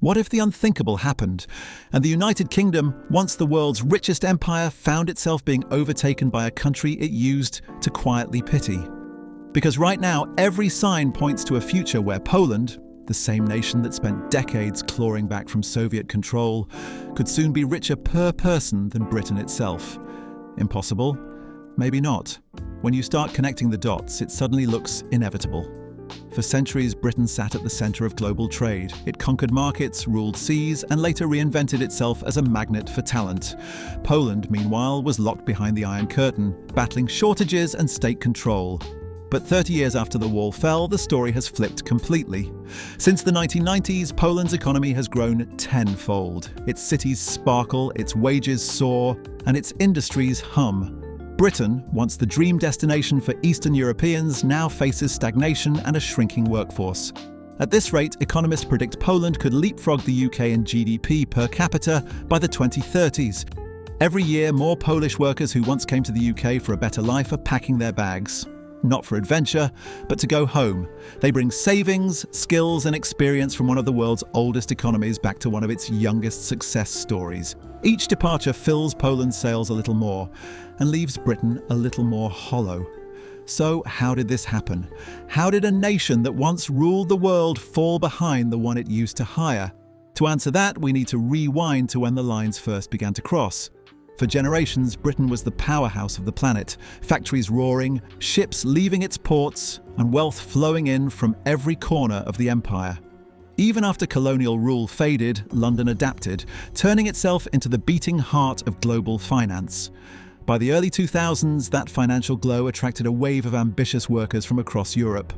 What if the unthinkable happened, and the United Kingdom, once the world's richest empire, found itself being overtaken by a country it used to quietly pity? Because right now, every sign points to a future where Poland, the same nation that spent decades clawing back from Soviet control, could soon be richer per person than Britain itself. Impossible? Maybe not. When you start connecting the dots, it suddenly looks inevitable. For centuries, Britain sat at the centre of global trade. It conquered markets, ruled seas, and later reinvented itself as a magnet for talent. Poland, meanwhile, was locked behind the Iron Curtain, battling shortages and state control. But 30 years after the wall fell, the story has flipped completely. Since the 1990s, Poland's economy has grown tenfold. Its cities sparkle, its wages soar, and its industries hum. Britain, once the dream destination for Eastern Europeans, now faces stagnation and a shrinking workforce. At this rate, economists predict Poland could leapfrog the UK in GDP per capita by the 2030s. Every year, more Polish workers who once came to the UK for a better life are packing their bags. Not for adventure, but to go home. They bring savings, skills, and experience from one of the world's oldest economies back to one of its youngest success stories. Each departure fills Poland's sails a little more and leaves Britain a little more hollow. So, how did this happen? How did a nation that once ruled the world fall behind the one it used to hire? To answer that, we need to rewind to when the lines first began to cross. For generations, Britain was the powerhouse of the planet, factories roaring, ships leaving its ports, and wealth flowing in from every corner of the empire. Even after colonial rule faded, London adapted, turning itself into the beating heart of global finance. By the early 2000s, that financial glow attracted a wave of ambitious workers from across Europe.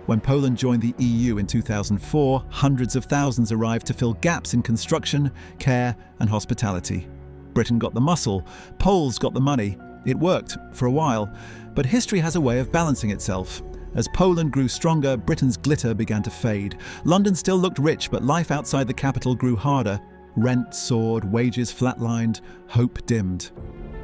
When Poland joined the EU in 2004, hundreds of thousands arrived to fill gaps in construction, care, and hospitality. Britain got the muscle, Poles got the money. It worked, for a while, but history has a way of balancing itself. As Poland grew stronger, Britain's glitter began to fade. London still looked rich, but life outside the capital grew harder. Rent soared, wages flatlined, hope dimmed.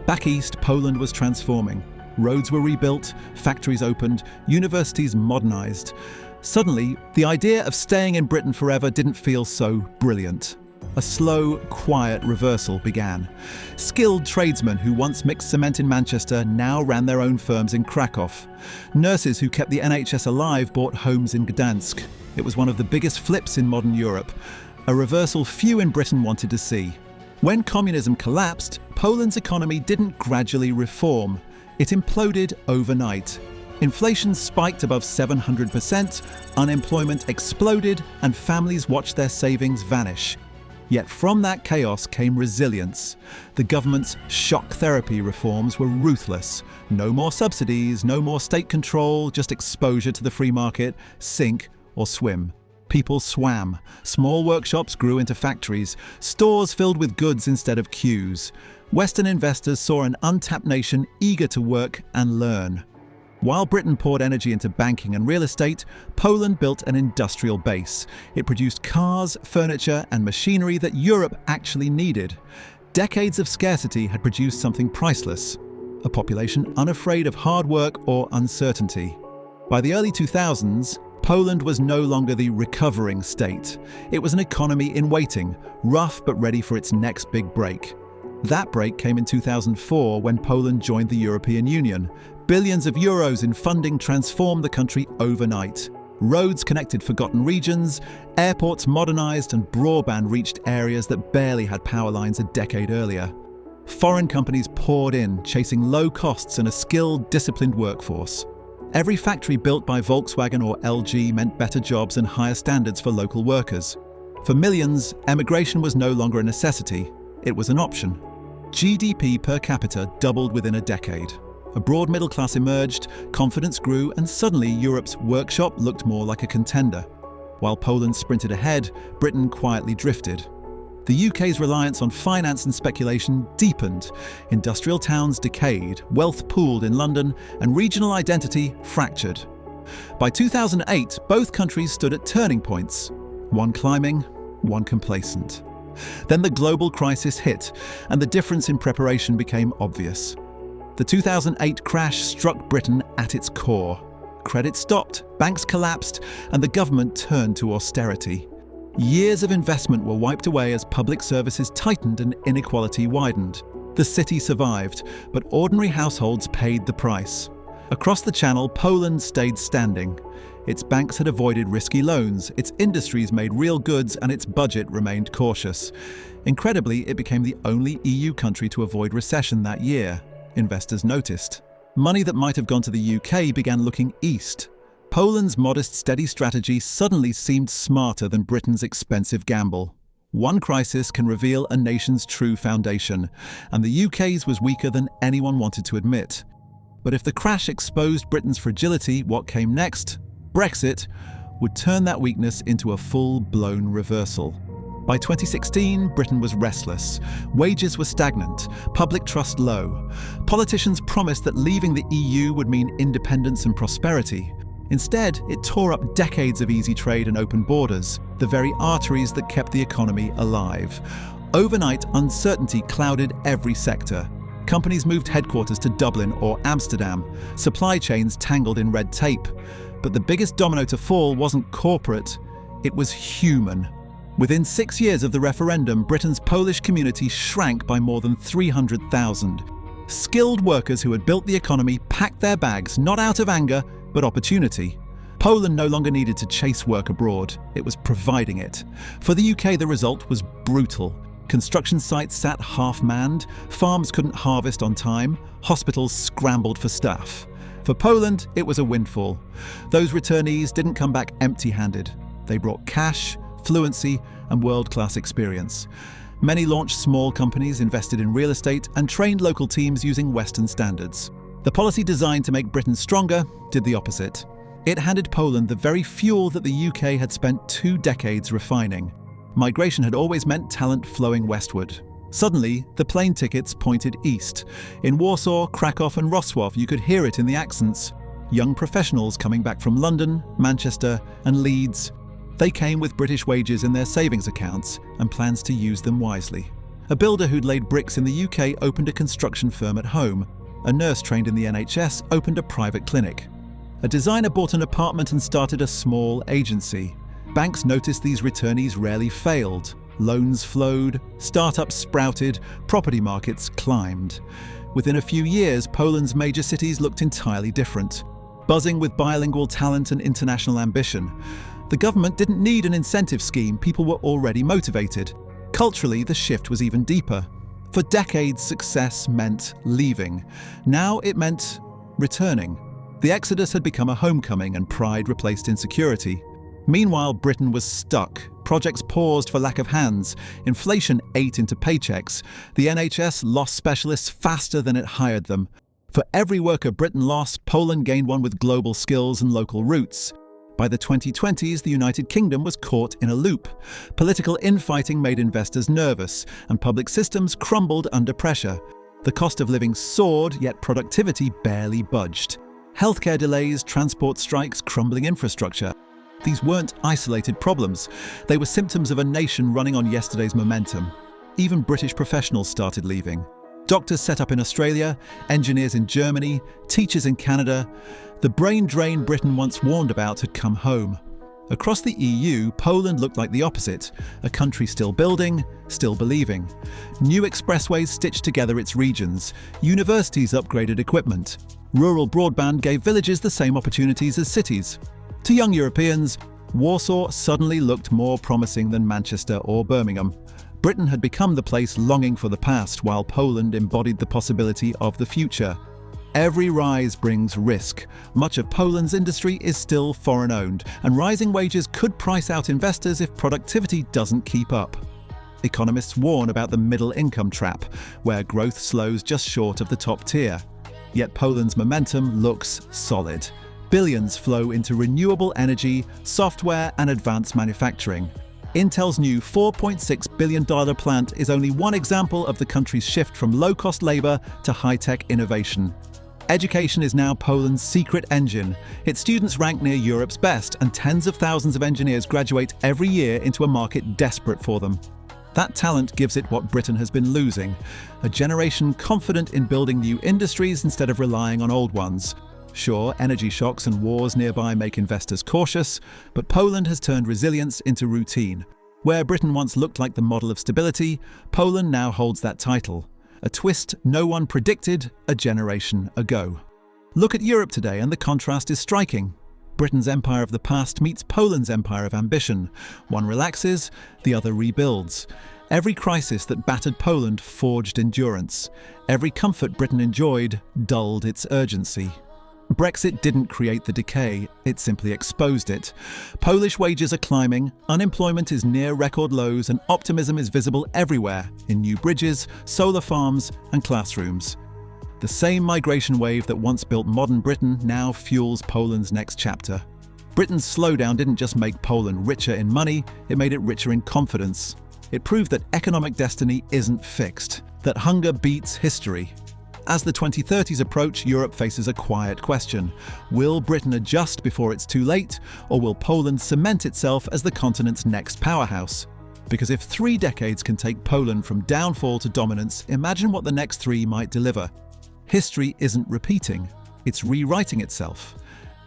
Back east, Poland was transforming. Roads were rebuilt, factories opened, universities modernized. Suddenly, the idea of staying in Britain forever didn't feel so brilliant. A slow, quiet reversal began. Skilled tradesmen who once mixed cement in Manchester now ran their own firms in Krakow. Nurses who kept the NHS alive bought homes in Gdansk. It was one of the biggest flips in modern Europe, a reversal few in Britain wanted to see. When communism collapsed, Poland's economy didn't gradually reform. It imploded overnight. Inflation spiked above 700%, unemployment exploded, and families watched their savings vanish. Yet from that chaos came resilience. The government's shock therapy reforms were ruthless. No more subsidies, no more state control, just exposure to the free market, sink or swim. People swam. Small workshops grew into factories. Stores filled with goods instead of queues. Western investors saw an untapped nation eager to work and learn. While Britain poured energy into banking and real estate, Poland built an industrial base. It produced cars, furniture, and machinery that Europe actually needed. Decades of scarcity had produced something priceless, a population unafraid of hard work or uncertainty. By the early 2000s, Poland was no longer the recovering state. It was an economy in waiting, rough but ready for its next big break. That break came in 2004 when Poland joined the European Union. Billions of euros in funding transformed the country overnight. Roads connected forgotten regions, airports modernized, and broadband reached areas that barely had power lines a decade earlier. Foreign companies poured in, chasing low costs and a skilled, disciplined workforce. Every factory built by Volkswagen or LG meant better jobs and higher standards for local workers. For millions, emigration was no longer a necessity, it was an option. GDP per capita doubled within a decade. A broad middle class emerged, confidence grew, and suddenly Europe's workshop looked more like a contender. While Poland sprinted ahead, Britain quietly drifted. The UK's reliance on finance and speculation deepened. Industrial towns decayed, wealth pooled in London, and regional identity fractured. By 2008, both countries stood at turning points, one climbing, one complacent. Then the global crisis hit, and the difference in preparation became obvious. The 2008 crash struck Britain at its core. Credit stopped, banks collapsed, and the government turned to austerity. Years of investment were wiped away as public services tightened and inequality widened. The city survived, but ordinary households paid the price. Across the Channel, Poland stayed standing. Its banks had avoided risky loans, its industries made real goods, and its budget remained cautious. Incredibly, it became the only EU country to avoid recession that year. Investors noticed. Money that might have gone to the UK began looking east. Poland's modest, steady strategy suddenly seemed smarter than Britain's expensive gamble. One crisis can reveal a nation's true foundation, and the UK's was weaker than anyone wanted to admit. But if the crash exposed Britain's fragility, what came next, Brexit, would turn that weakness into a full-blown reversal. By 2016, Britain was restless. Wages were stagnant, public trust low. Politicians promised that leaving the EU would mean independence and prosperity. Instead, it tore up decades of easy trade and open borders, the very arteries that kept the economy alive. Overnight, uncertainty clouded every sector. Companies moved headquarters to Dublin or Amsterdam. Supply chains tangled in red tape. But the biggest domino to fall wasn't corporate, it was human. Within 6 years of the referendum, Britain's Polish community shrank by more than 300,000. Skilled workers who had built the economy packed their bags, not out of anger, but opportunity. Poland no longer needed to chase work abroad, it was providing it. For the UK, the result was brutal. Construction sites sat half-manned, farms couldn't harvest on time, hospitals scrambled for staff. For Poland, it was a windfall. Those returnees didn't come back empty-handed. They brought cash, fluency, and world-class experience. Many launched small companies, invested in real estate, and trained local teams using Western standards. The policy designed to make Britain stronger did the opposite. It handed Poland the very fuel that the UK had spent 2 decades refining. Migration had always meant talent flowing westward. Suddenly, the plane tickets pointed east. In Warsaw, Krakow and Wrocław, you could hear it in the accents. Young professionals coming back from London, Manchester and Leeds. They came with British wages in their savings accounts and plans to use them wisely. A builder who'd laid bricks in the UK opened a construction firm at home. A nurse trained in the NHS opened a private clinic. A designer bought an apartment and started a small agency. Banks noticed these returnees rarely failed. Loans flowed, startups sprouted, property markets climbed. Within a few years, Poland's major cities looked entirely different, buzzing with bilingual talent and international ambition. The government didn't need an incentive scheme, people were already motivated. Culturally, the shift was even deeper. For decades, success meant leaving. Now it meant returning. The exodus had become a homecoming and pride replaced insecurity. Meanwhile, Britain was stuck. Projects paused for lack of hands. Inflation ate into paychecks. The NHS lost specialists faster than it hired them. For every worker Britain lost, Poland gained one with global skills and local roots. By the 2020s, the United Kingdom was caught in a loop. Political infighting made investors nervous, and public systems crumbled under pressure. The cost of living soared, yet productivity barely budged. Healthcare delays, transport strikes, crumbling infrastructure. These weren't isolated problems. They were symptoms of a nation running on yesterday's momentum. Even British professionals started leaving. Doctors set up in Australia, engineers in Germany, teachers in Canada. The brain drain Britain once warned about had come home. Across the EU, Poland looked like the opposite, a country still building, still believing. New expressways stitched together its regions. Universities upgraded equipment. Rural broadband gave villages the same opportunities as cities. To young Europeans, Warsaw suddenly looked more promising than Manchester or Birmingham. Britain had become the place longing for the past, while Poland embodied the possibility of the future. Every rise brings risk. Much of Poland's industry is still foreign-owned, and rising wages could price out investors if productivity doesn't keep up. Economists warn about the middle-income trap, where growth slows just short of the top tier. Yet Poland's momentum looks solid. Billions flow into renewable energy, software, and advanced manufacturing. Intel's new $4.6 billion plant is only one example of the country's shift from low-cost labor to high-tech innovation. Education is now Poland's secret engine. Its students rank near Europe's best, and tens of thousands of engineers graduate every year into a market desperate for them. That talent gives it what Britain has been losing, a generation confident in building new industries instead of relying on old ones. Sure, energy shocks and wars nearby make investors cautious, but Poland has turned resilience into routine. Where Britain once looked like the model of stability, Poland now holds that title. A twist no one predicted a generation ago. Look at Europe today and the contrast is striking. Britain's empire of the past meets Poland's empire of ambition. One relaxes, the other rebuilds. Every crisis that battered Poland forged endurance. Every comfort Britain enjoyed dulled its urgency. Brexit didn't create the decay, it simply exposed it. Polish wages are climbing, unemployment is near record lows, and optimism is visible everywhere, in new bridges, solar farms, and classrooms. The same migration wave that once built modern Britain now fuels Poland's next chapter. Britain's slowdown didn't just make Poland richer in money, it made it richer in confidence. It proved that economic destiny isn't fixed, that hunger beats history. As the 2030s approach, Europe faces a quiet question. Will Britain adjust before it's too late, or will Poland cement itself as the continent's next powerhouse? Because if 3 decades can take Poland from downfall to dominance, imagine what the next 3 might deliver. History isn't repeating, it's rewriting itself.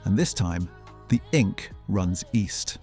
And this time, the ink runs east.